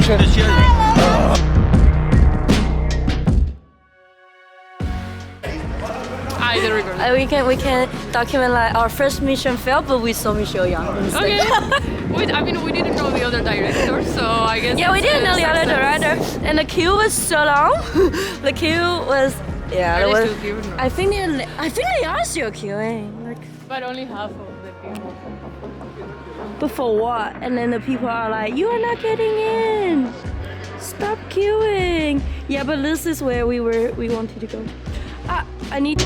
Dankeschön. I didn't record. We can document like our first mission failed, but we saw Michelle Yang instead. Okay. We didn't know the other director, so I guess. Yeah, we didn't know the other director, and the queue was so long. The queue was I think they are still queuing. But only half of the people. But for what? And then the people are like, you are not getting in. Stop queuing. Yeah, but this is where we wanted to go. I need.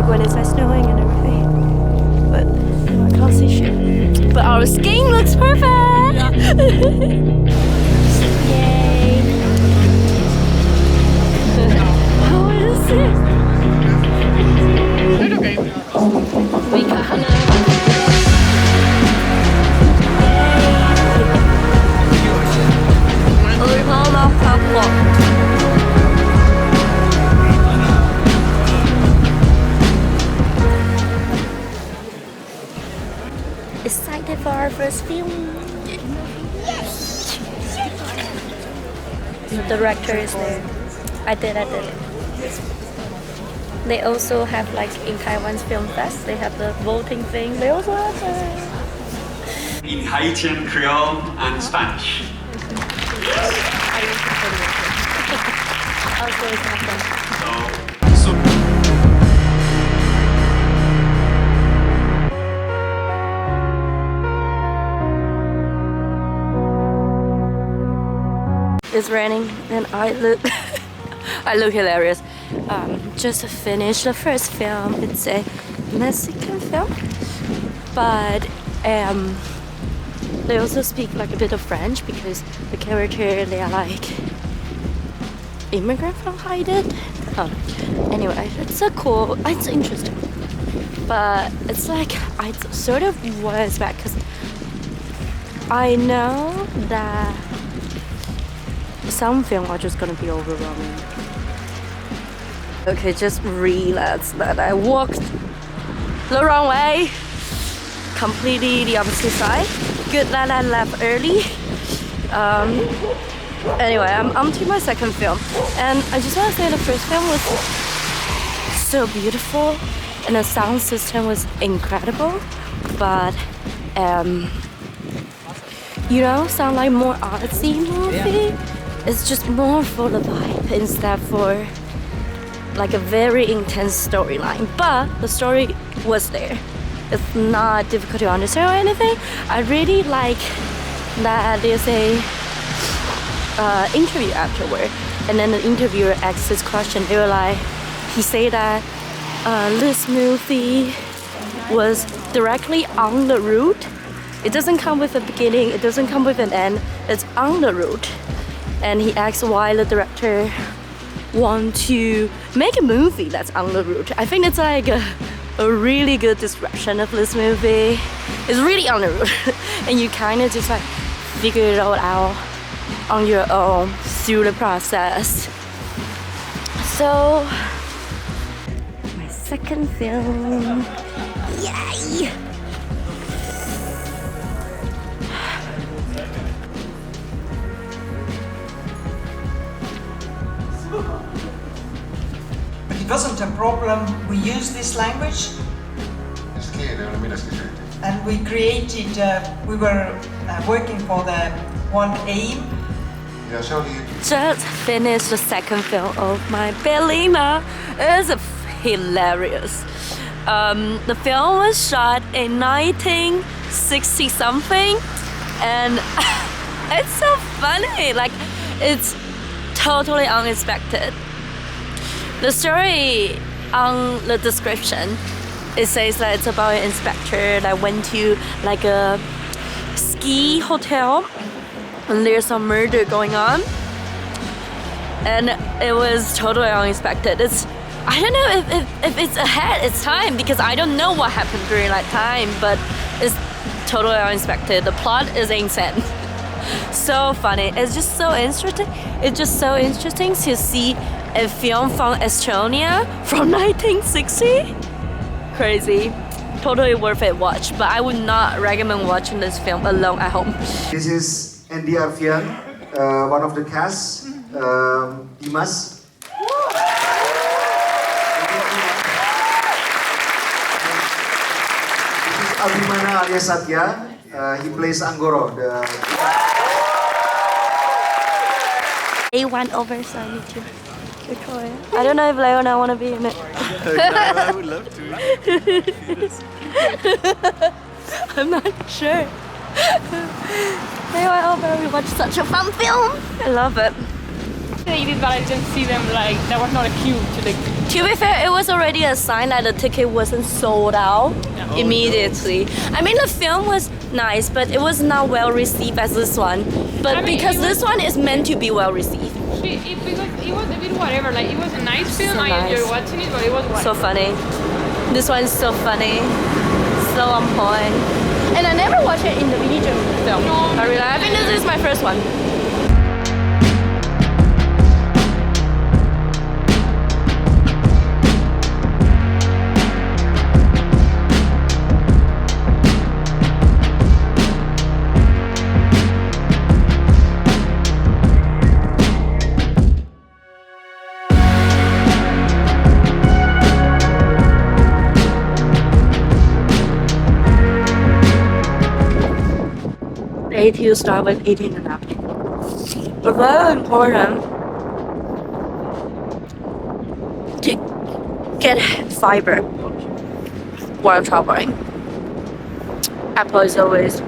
When it's like snowing and everything, but I can't see shit. But our skiing looks perfect. Yeah. Yay! How is it? It's okay. We got Hanna. Excited for our first film. Yes! The director is there. I did. They also have like in Taiwan's film fest, they have the voting thing. They also have that. In Haitian, Creole, and Spanish. It's raining and I look hilarious. Just finished the first film. It's a Mexican film, but they also speak like a bit of French because the character, they are like immigrant from Haiti. Anyway, it's interesting, but it's like I sort of was back because I know that some films are just gonna be overwhelming. Okay, just relax that I walked the wrong way, completely the opposite side. Good that I left early. Anyway, I'm to my second film, and I just want to say the first film was so beautiful, and the sound system was incredible, but sound like more artsy movie. It's just more for the vibe instead for like a very intense storyline. But the story was there. It's not difficult to understand or anything. I really like that there's a interview afterward, and then the interviewer asks this question. They were like, he said that this movie was directly on the route. It doesn't come with a beginning, it doesn't come with an end, it's on the route. And he asked why the director want to make a movie that's on the route. I think it's like a really good description of this movie. It's really on the route, and you kind of just like figure it all out on your own through the process. So, my second film, yay! It wasn't a problem. We used this language. And we created, we were working for the one aim. Just finished the second film of my Berlinale. It's hilarious. The film was shot in 1960 something, and it's so funny. Like, it's totally unexpected. The story on the description, it says that it's about an inspector that went to like a ski hotel and there's some murder going on. And it was totally unexpected. I don't know if it's ahead its time, because I don't know what happened during that time, but it's totally unexpected. The plot is insane. So funny. It's just so interesting. It's just so interesting to see a film from Estonia from 1960. Crazy. Totally worth it watch, but I would not recommend watching this film alone at home. This is Andy Arfian, one of the cast. Dimas. This is Abhimana alias Satya. He plays Anggoro. A1 over, so I need to record. I don't know if Leo and I want to be in it. I would love to. I'm not sure. Anyway, over, we watched such a fun film. I love it. They did, but I didn't see them, like, that was not a cue to the... To be fair, it was already a sign that the ticket wasn't sold out immediately. I mean, the film was nice, but it was not well received as this one. But because this one is meant to be well received. Because it was a bit whatever, like, it was a nice film, So I nice. enjoyed watching it, but it was whatever. So funny. This one is so funny. So on point. And I never watched it in the Norwegian film. No. I think this is my first one. Day to start with eating and napping. But very important to get fiber while traveling. Apple is always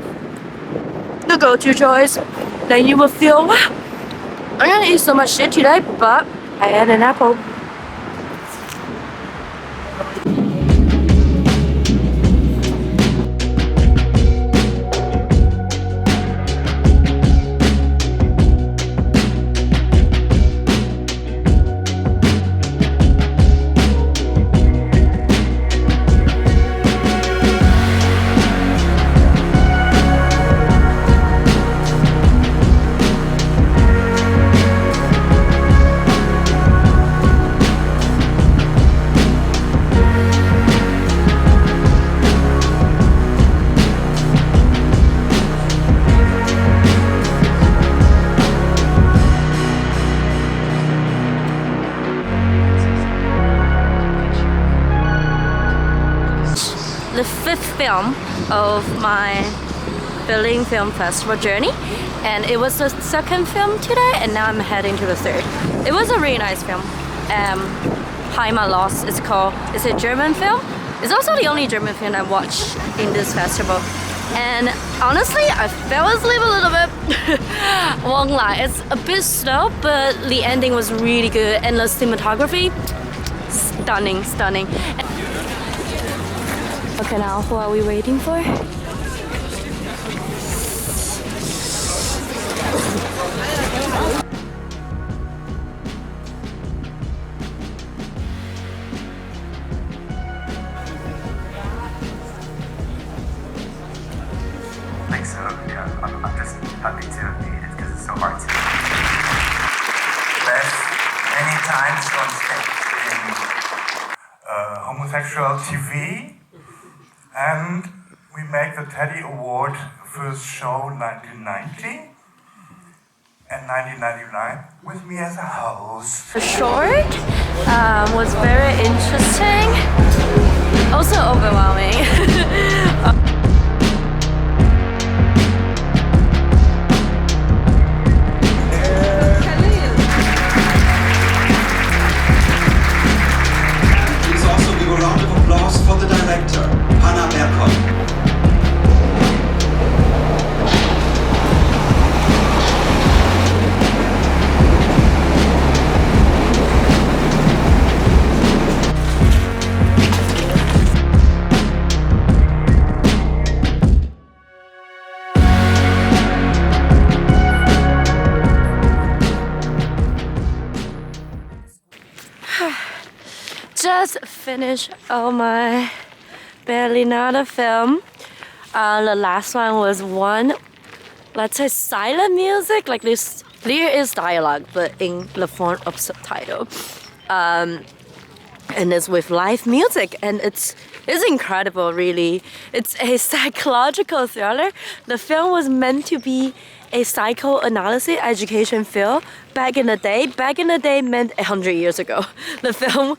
the go-to choice. Then you will feel, wow, I'm gonna eat so much shit today, but I had an apple. The fifth film of my Berlin Film Festival journey, and it was the second film today, and now I'm heading to the third. It was a really nice film. Heimatlose it's called. It's a German film. It's also the only German film I watched in this festival. And honestly, I fell asleep a little bit. Won't lie, it's a bit slow, but the ending was really good, and the cinematography, stunning, stunning. Okay, now who are we waiting for? Thanks, yeah, I'm just happy to have made it because it's so hard to Beth many times on stage in homosexual TV, and we make the Teddy Award first show 1990 and 1999 with me as a host. The short was very interesting, also overwhelming. Please also give a round of applause for the director, Hanna. Bergholm. Just finished all my Berlinale film. The last one was one, let's say, silent music. Like this, there is dialogue, but in the form of subtitle. And it's with live music, and it's incredible, really. It's a psychological thriller. The film was meant to be a psychoanalysis education film back in the day. Back in the day meant 100 years ago. The film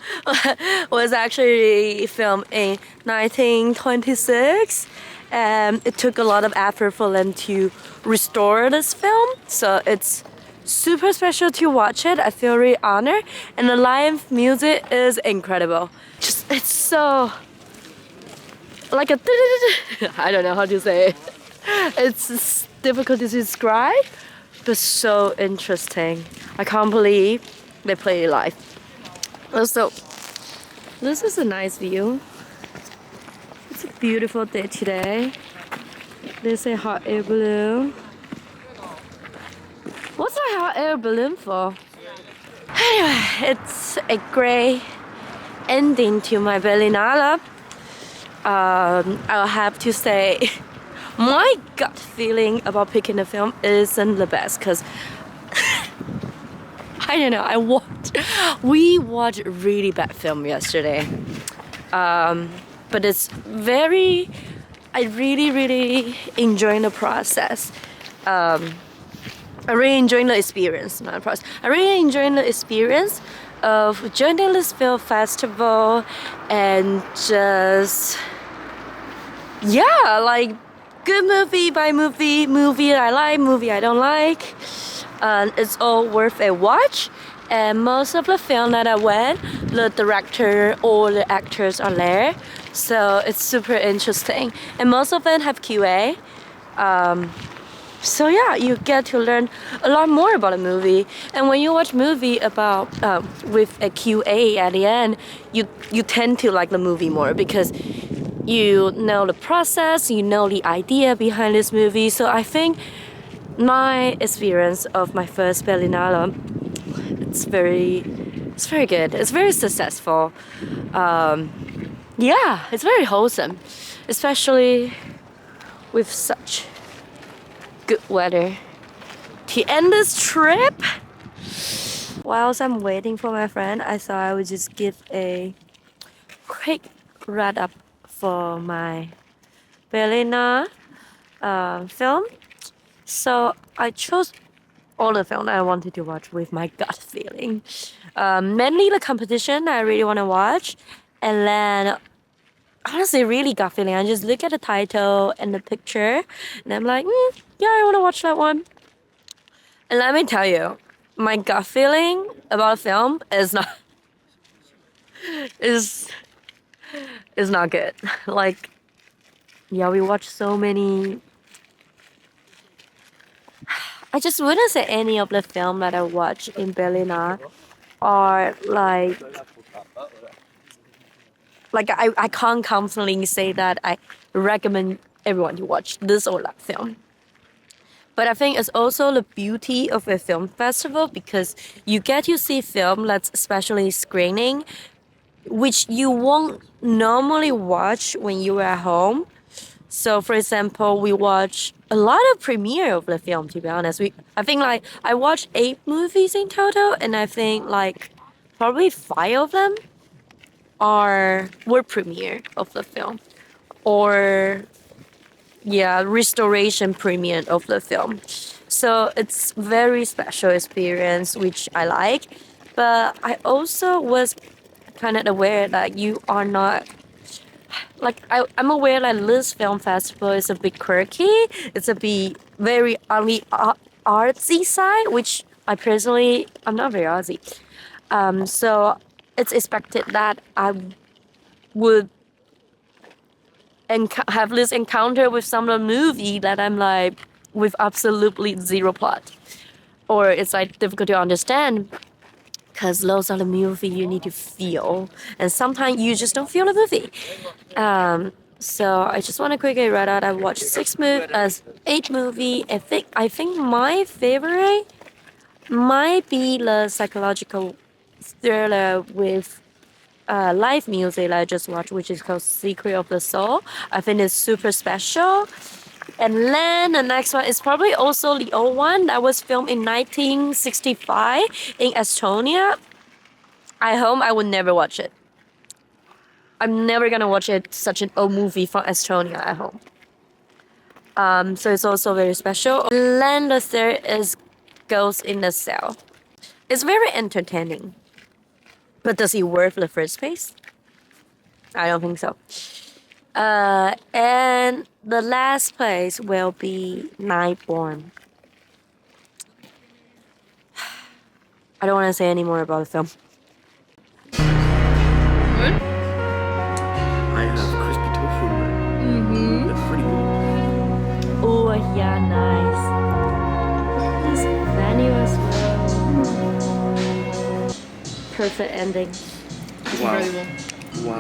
was actually filmed in 1926. And it took a lot of effort for them to restore this film. So it's super special to watch it. I feel really honored. And the live music is incredible. Just, it's so... like a... I don't know how to say it. It's difficult to describe, but so interesting. I can't believe they play it live. Also, this is a nice view. It's a beautiful day today. There's a hot air balloon. What's a hot air balloon for? Anyway, it's a great ending to my Berlinale. I'll have to say my gut feeling about picking a film isn't the best because I don't know, we watched a really bad film yesterday. But it's I really enjoying the process. I really enjoying the experience, not the process. I really enjoying the experience of joining this film festival and just, yeah, like good movie by movie I like, movie I don't like. It's all worth a watch. And most of the film that I went, the director or the actors are there. So it's super interesting. And most of them have QA. So yeah, you get to learn a lot more about a movie. And when you watch movie about with a QA at the end, you tend to like the movie more because you know the process, you know the idea behind this movie. So I think my experience of my first Berlinale, it's very good. It's very successful. Yeah, it's very wholesome, especially with such good weather to end this trip. Whilst I'm waiting for my friend, I thought I would just give a quick wrap up for my Berlinale film. So I chose all the film I wanted to watch with my gut feeling. Mainly the competition I really want to watch, and then honestly really gut feeling. I just look at the title and the picture and I'm like, yeah, I want to watch that one. And let me tell you, my gut feeling about a film is not not good. Like, yeah, we watch so many. I just wouldn't say any of the film that I watch in Berlinale are like I can't confidently say that I recommend everyone to watch this or that film. But I think it's also the beauty of a film festival because you get to see film that's especially screening, which you won't normally watch when you are at home. So, for example, we watch a lot of premiere of the film, to be honest. I think like I watched 8 movies in total, and I think like probably 5 of them were premiere of the film. Or, yeah, restoration premiere of the film. So it's very special experience, which I like. But I also was kind of aware that you are not... Like, I'm aware that this film festival is a bit quirky. It's a bit very artsy side, which I personally, I'm not very artsy. So it's expected that I would have this encounter with some of the movie that I'm like, with absolutely zero plot. Or it's like difficult to understand. Because those are the movie you need to feel, and sometimes you just don't feel the movie. So I just want to quickly write out. I watched 8 movies. I think my favorite might be the psychological thriller with live music that I just watched, which is called Secret of the Soul. I think it's super special. And then the next one is probably also the old one that was filmed in 1965 in Estonia. I hope I would never watch it. I'm never gonna watch it, such an old movie from Estonia at home. So it's also very special. And then the third is Ghost in the Cell. It's very entertaining. But does it worth the first place? I don't think so. And the last place will be Nightborn. I don't want to say any more about the film. Good? I have crispy tofu. Mm-hmm. That's pretty good. Oh, yeah, nice. This menu as well. Perfect ending. It's incredible. Wow.